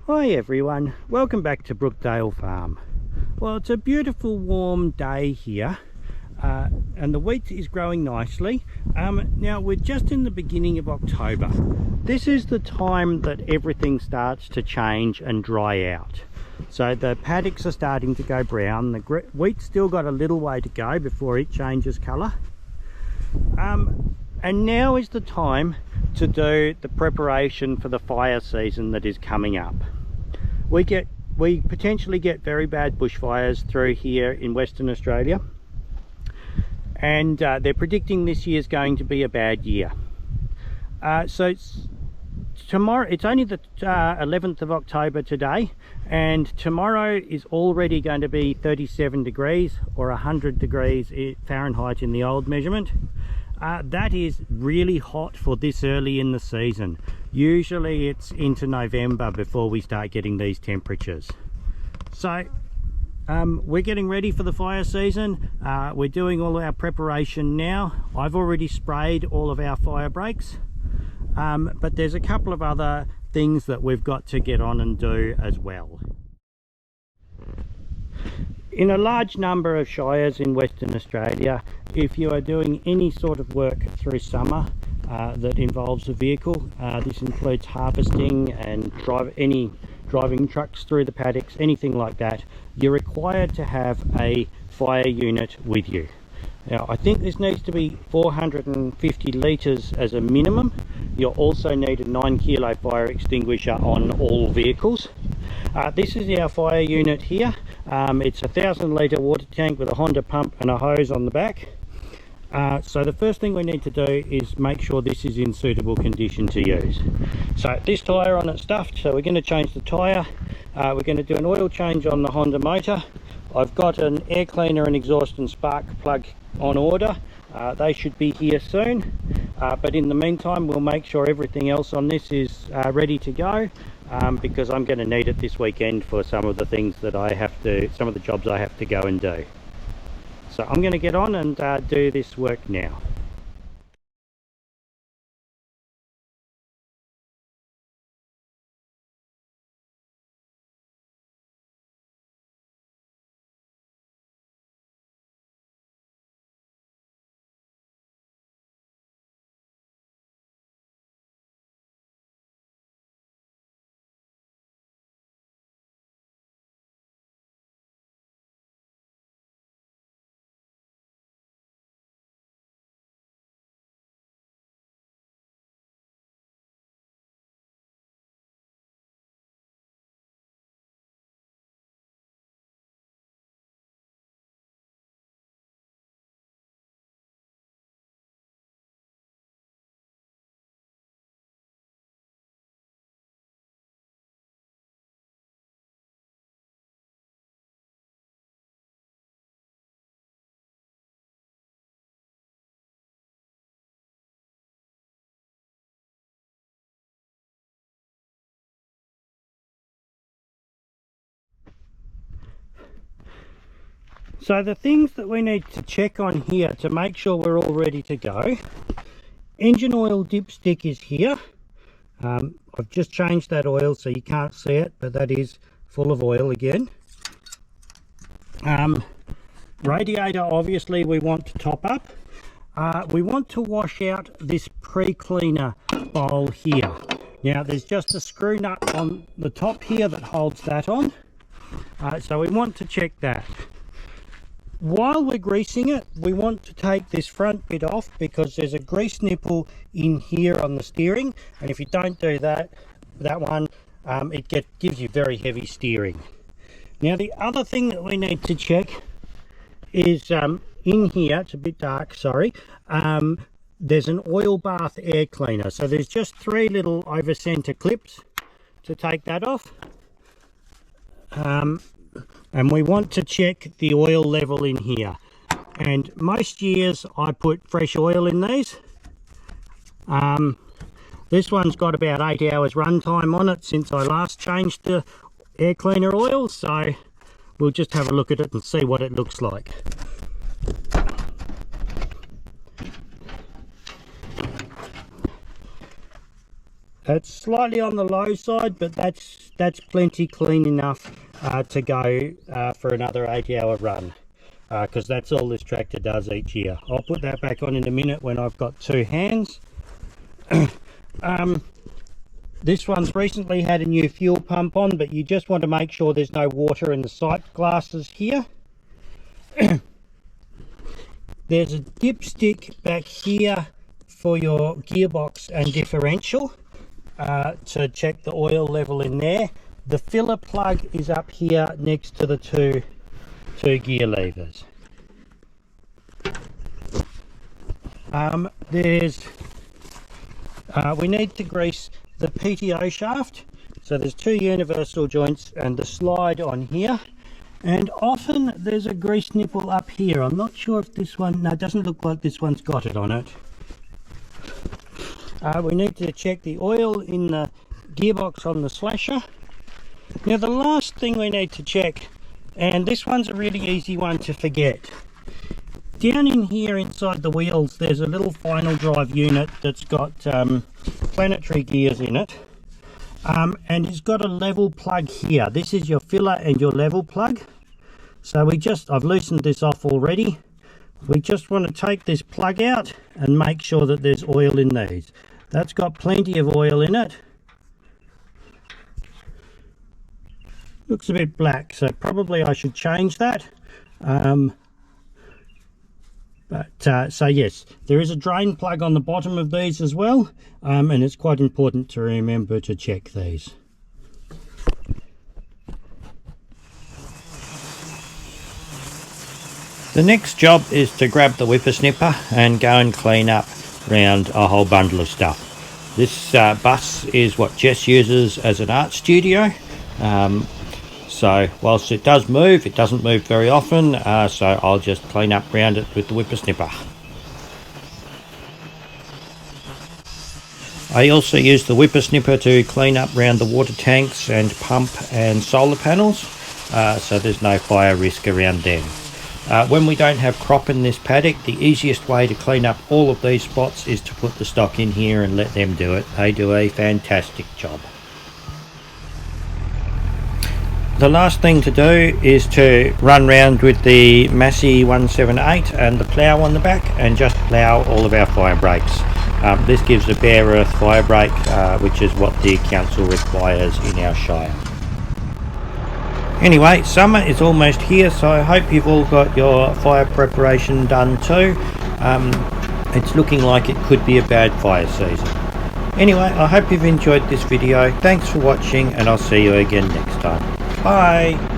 Hi everyone, welcome back to Brookdale Farm. Well, it's a beautiful warm day here and the wheat is growing nicely. Now we're just in the beginning of October. This is the time that everything starts to change and dry out. So the paddocks are starting to go brown. The wheat's still got a little way to go before it changes colour. And now is the time to do the preparation for the fire season that is coming up. We potentially get very bad bushfires through here in Western Australia, and they're predicting this year is going to be a bad year. So tomorrow, it's only the 11th of October today, and tomorrow is already going to be 37 degrees or 100 degrees Fahrenheit in the old measurement. That is really hot for this early in the season. Usually it's into November before we start getting these temperatures. So we're getting ready for the fire season. We're doing all our preparation now. I've already sprayed all of our fire breaks, but there's a couple of other things that we've got to get on and do as well. In a large number of shires in Western Australia, if you are doing any sort of work through summer that involves a vehicle, this includes harvesting and driving trucks through the paddocks, anything like that, you're required to have a fire unit with you. Now, I think this needs to be 450 litres as a minimum. You'll also need a 9 kilo fire extinguisher on all vehicles. This is our fire unit here. It's a 1,000 litre water tank with a Honda pump and a hose on the back. So the first thing we need to do is make sure this is in suitable condition to use. So this tyre on it's stuffed, so we're going to change the tyre. We're going to do an oil change on the Honda motor. I've got an air cleaner and exhaust and spark plug on order. They should be here soon, but in the meantime we'll make sure everything else on this is ready to go, because I'm going to need it this weekend for some of the things that some of the jobs I have to go and do. So I'm going to get on and do this work now. So the things that we need to check on here to make sure we're all ready to go: engine oil dipstick is here. I've just changed that oil so you can't see it, but that is full of oil again. Radiator, obviously we want to top up. We want to wash out this pre-cleaner bowl here. Now there's just a screw nut on the top here that holds that on, so we want to check that. While we're greasing it, we want to take this front bit off because there's a grease nipple in here on the steering, and if you don't do that one, it gives you very heavy steering. Now the other thing that we need to check is in here, it's a bit dark, sorry, there's an oil bath air cleaner. So there's just 3 little over center clips to take that off. And we want to check the oil level in here, and most years I put fresh oil in these. This one's got about 8 hours run time on it since I last changed the air cleaner oil, so we'll just have a look at it and see what it looks like. It's slightly on the low side, but that's plenty clean enough to go for another 8-hour run, because that's all this tractor does each year. I'll put that back on in a minute when I've got 2 hands. This one's recently had a new fuel pump on, but you just want to make sure there's no water in the sight glasses here. There's a dipstick back here for your gearbox and differential to check the oil level in there. The filler plug is up here next to the two gear levers. We need to grease the PTO shaft. So there's 2 universal joints and the slide on here. And often there's a grease nipple up here. I'm not sure if this one, no, it doesn't look like this one's got it on it. We need to check the oil in the gearbox on the slasher. Now the last thing we need to check, and this one's a really easy one to forget. Down in here inside the wheels there's a little final drive unit that's got planetary gears in it, and it's got a level plug here. This is your filler and your level plug. So I've loosened this off already. We just want to take this plug out and make sure that there's oil in these. That's got plenty of oil in it. Looks a bit black, so probably I should change that. So yes, there is a drain plug on the bottom of these as well, and it's quite important to remember to check these. The next job is to grab the whippersnipper and go and clean up around a whole bundle of stuff. This bus is what Jess uses as an art studio. So whilst it does move, it doesn't move very often, so I'll just clean up around it with the whippersnipper. I also use the whippersnipper to clean up around the water tanks and pump and solar panels, so there's no fire risk around them. When we don't have crop in this paddock, the easiest way to clean up all of these spots is to put the stock in here and let them do it. They do a fantastic job. The last thing to do is to run round with the Massey 178 and the plough on the back and just plough all of our fire breaks. This gives a bare earth fire break, which is what the council requires in our shire. Anyway, summer is almost here, so I hope you've all got your fire preparation done too. It's looking like it could be a bad fire season. Anyway, I hope you've enjoyed this video. Thanks for watching, and I'll see you again next time. Bye!